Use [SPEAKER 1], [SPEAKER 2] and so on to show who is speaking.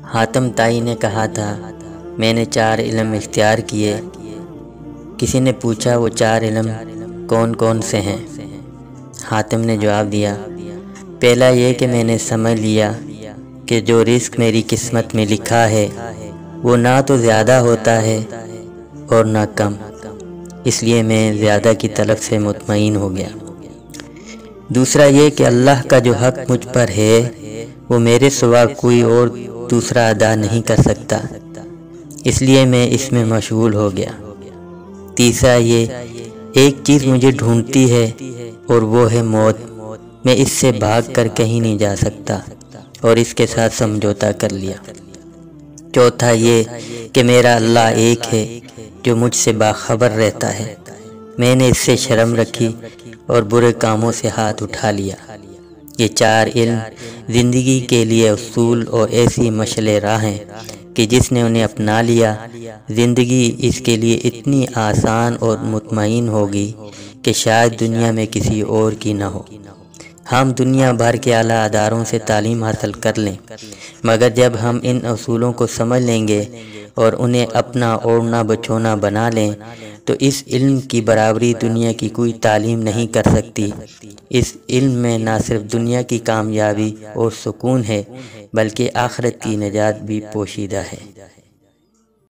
[SPEAKER 1] حاتم طائی نے کہا تھا میں نے 4 علم اختیار کیے۔ کسی نے پوچھا وہ 4 علم کون کون سے ہیں؟ حاتم نے جواب دیا، پہلا یہ کہ میں نے سمجھ لیا کہ جو رزق میری قسمت میں لکھا ہے وہ نہ تو زیادہ ہوتا ہے اور نہ کم، اس لیے میں زیادہ کی طلب سے مطمئن ہو گیا۔ دوسرا یہ کہ اللہ کا جو حق مجھ پر ہے وہ میرے سوا کوئی اور دوسرا ادا نہیں کر سکتا، اس لیے میں اس میں مشغول ہو گیا۔ تیسرا یہ، ایک چیز مجھے ڈھونڈتی ہے اور وہ ہے موت، میں اس سے بھاگ کر کہیں نہیں جا سکتا اور اس کے ساتھ سمجھوتا کر لیا۔ چوتھا یہ کہ میرا اللہ ایک ہے جو مجھ سے باخبر رہتا ہے، میں نے اس سے شرم رکھی اور برے کاموں سے ہاتھ اٹھا لیا۔ یہ 4 علم زندگی کے لیے اصول اور ایسی مشعل راہ ہیں کہ جس نے انہیں اپنا لیا، زندگی اس کے لیے اتنی آسان اور مطمئن ہوگی کہ شاید دنیا میں کسی اور کی نہ ہو۔ ہم دنیا بھر کے اعلیٰ اداروں سے تعلیم حاصل کر لیں، مگر جب ہم ان اصولوں کو سمجھ لیں گے اور انہیں اپنا اوڑھنا بچھونا بنا لیں تو اس علم کی برابری دنیا کی کوئی تعلیم نہیں کر سکتی۔ اس علم میں نہ صرف دنیا کی کامیابی اور سکون ہے بلکہ آخرت کی نجات بھی پوشیدہ ہے۔